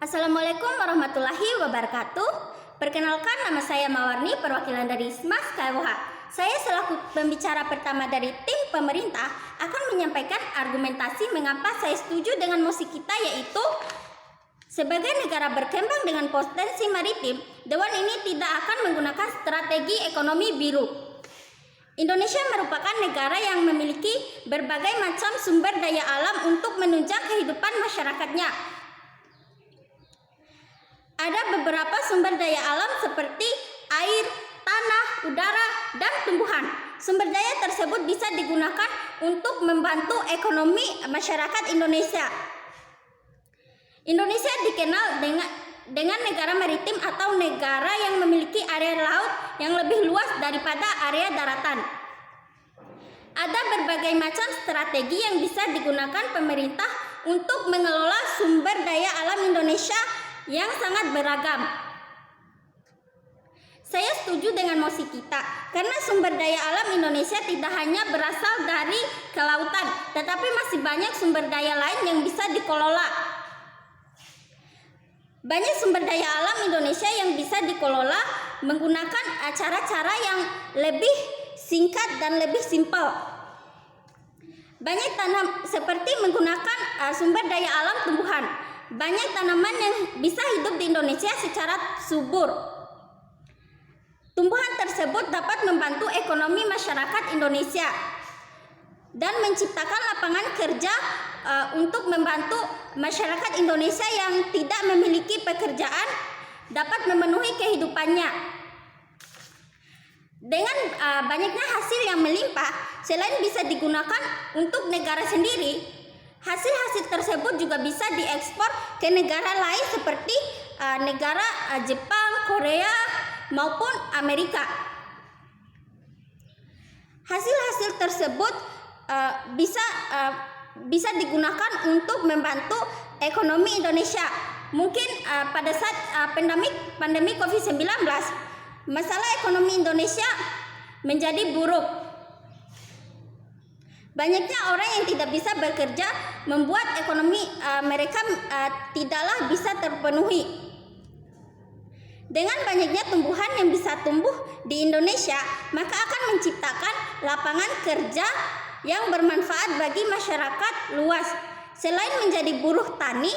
Assalamualaikum warahmatullahi wabarakatuh. Perkenalkan, nama saya Mawarni, perwakilan dari SMAS KWH. Saya selaku pembicara pertama dari tim pemerintah akan menyampaikan argumentasi mengapa saya setuju dengan mosi kita, yaitu sebagai negara berkembang dengan potensi maritim, Dewan ini tidak akan menggunakan strategi ekonomi biru. Indonesia merupakan negara yang memiliki berbagai macam sumber daya alam untuk menunjang kehidupan masyarakatnya. Ada beberapa sumber daya alam seperti air, tanah, udara, dan tumbuhan. Sumber daya tersebut bisa digunakan untuk membantu ekonomi masyarakat Indonesia. Indonesia dikenal dengan negara maritim atau negara yang memiliki area laut yang lebih luas daripada area daratan. Ada berbagai macam strategi yang bisa digunakan pemerintah untuk mengelola sumber daya alam Indonesia yang sangat beragam. Saya setuju dengan mosi kita karena sumber daya alam Indonesia tidak hanya berasal dari kelautan, tetapi masih banyak sumber daya lain yang bisa dikelola. Banyak sumber daya alam Indonesia yang bisa dikelola menggunakan cara-cara yang lebih singkat dan lebih simpel. Banyak tanam seperti menggunakan sumber daya alam tumbuhan. Banyak tanaman yang bisa hidup di Indonesia secara subur. Tumbuhan tersebut dapat membantu ekonomi masyarakat Indonesia dan menciptakan lapangan kerja untuk membantu masyarakat Indonesia yang tidak memiliki pekerjaan dapat memenuhi kehidupannya. Dengan banyaknya hasil yang melimpah, selain bisa digunakan untuk negara sendiri, hasil-hasil tersebut juga bisa diekspor ke negara lain seperti negara Jepang, Korea, maupun Amerika. Hasil-hasil tersebut bisa digunakan untuk membantu ekonomi Indonesia. Mungkin pada saat pandemi COVID-19, masalah ekonomi Indonesia menjadi buruk. Banyaknya orang yang tidak bisa bekerja membuat ekonomi mereka tidaklah bisa terpenuhi. Dengan banyaknya tumbuhan yang bisa tumbuh di Indonesia, maka akan menciptakan lapangan kerja yang bermanfaat bagi masyarakat luas. Selain menjadi buruh tani,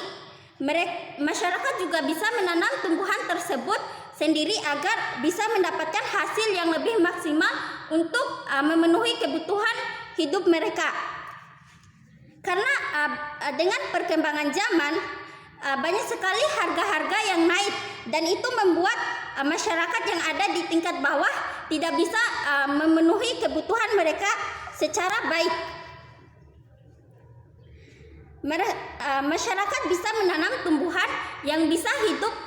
masyarakat juga bisa menanam tumbuhan tersebut sendiri agar bisa mendapatkan hasil yang lebih maksimal untuk memenuhi kebutuhan hidup mereka. Karena dengan perkembangan zaman banyak sekali harga-harga yang naik, dan itu membuat masyarakat yang ada di tingkat bawah tidak bisa memenuhi kebutuhan mereka secara baik. Masyarakat bisa menanam tumbuhan yang bisa hidup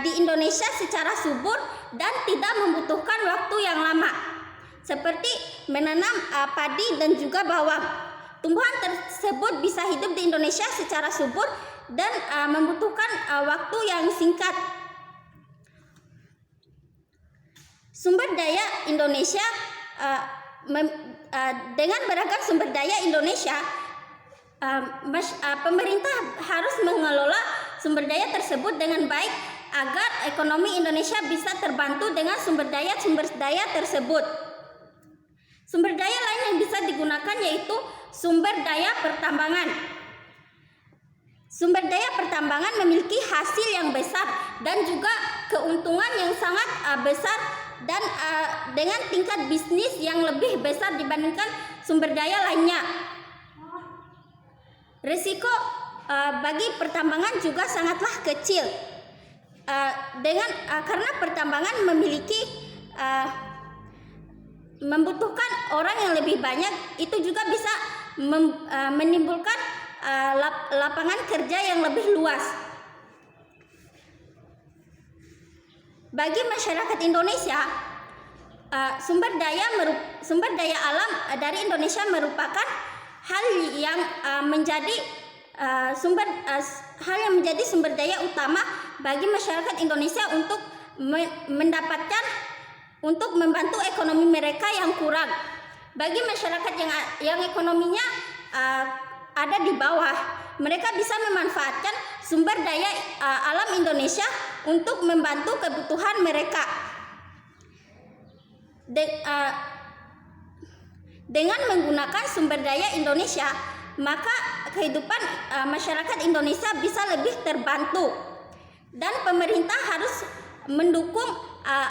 di Indonesia secara subur dan tidak membutuhkan waktu yang lama, seperti menanam padi dan juga bawang. Tumbuhan tersebut bisa hidup di Indonesia secara subur dan membutuhkan waktu yang singkat. Sumber daya Indonesia, dengan beragam sumber daya Indonesia, pemerintah harus mengelola sumber daya tersebut dengan baik agar ekonomi Indonesia bisa terbantu dengan sumber daya tersebut. Sumber daya lain yang bisa digunakan yaitu sumber daya pertambangan. Sumber daya pertambangan memiliki hasil yang besar dan juga keuntungan yang sangat besar dan dengan tingkat bisnis yang lebih besar dibandingkan sumber daya lainnya. Risiko bagi pertambangan juga sangatlah kecil. Karena pertambangan membutuhkan orang yang lebih banyak, itu juga bisa menimbulkan lapangan kerja yang lebih luas. Bagi masyarakat Indonesia, sumber daya alam dari Indonesia merupakan hal yang menjadi sumber daya utama bagi masyarakat Indonesia untuk untuk membantu ekonomi mereka yang kurang. Bagi masyarakat yang ekonominya ada di bawah, mereka bisa memanfaatkan sumber daya alam Indonesia untuk membantu kebutuhan mereka. Dengan menggunakan sumber daya Indonesia, maka kehidupan masyarakat Indonesia bisa lebih terbantu, dan pemerintah harus mendukung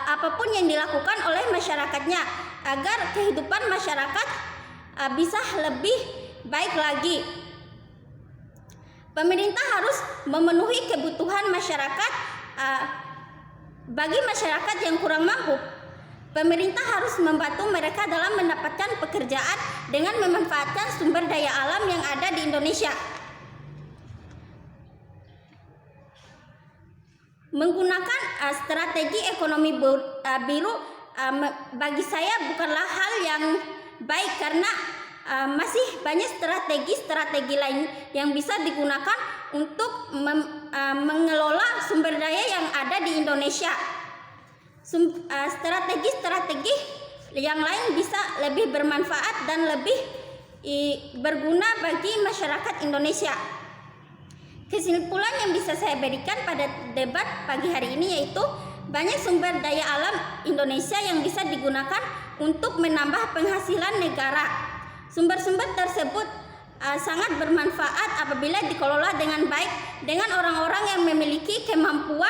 apapun yang dilakukan oleh masyarakatnya agar kehidupan masyarakat bisa lebih baik lagi. Pemerintah harus memenuhi kebutuhan masyarakat. Bagi masyarakat yang kurang mampu, pemerintah harus membantu mereka dalam mendapatkan pekerjaan dengan memanfaatkan sumber daya alam yang ada di Indonesia. Menggunakan strategi ekonomi biru bagi saya bukanlah hal yang baik, karena masih banyak strategi lain yang bisa digunakan untuk mengelola sumber daya yang ada di Indonesia. Strategi yang lain bisa lebih bermanfaat dan lebih berguna bagi masyarakat Indonesia. Kesimpulan yang bisa saya berikan pada debat pagi hari ini yaitu banyak sumber daya alam Indonesia yang bisa digunakan untuk menambah penghasilan negara. Sumber-sumber tersebut sangat bermanfaat apabila dikelola dengan baik dengan orang-orang yang memiliki kemampuan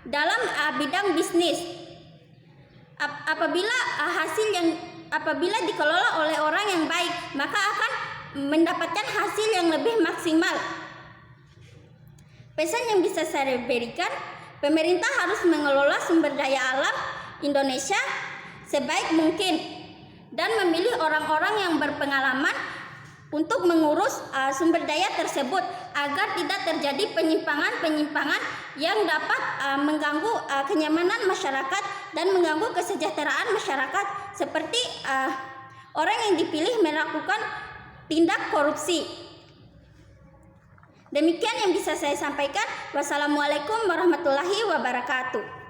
dalam bidang bisnis. Apabila dikelola oleh orang yang baik, maka akan mendapatkan hasil yang lebih maksimal. Pesan yang bisa saya berikan, pemerintah harus mengelola sumber daya alam Indonesia sebaik mungkin dan memilih orang-orang yang berpengalaman untuk mengurus sumber daya tersebut agar tidak terjadi penyimpangan-penyimpangan yang dapat mengganggu kenyamanan masyarakat dan mengganggu kesejahteraan masyarakat, seperti orang yang dipilih melakukan tindak korupsi. Demikian yang bisa saya sampaikan. Wassalamualaikum warahmatullahi wabarakatuh.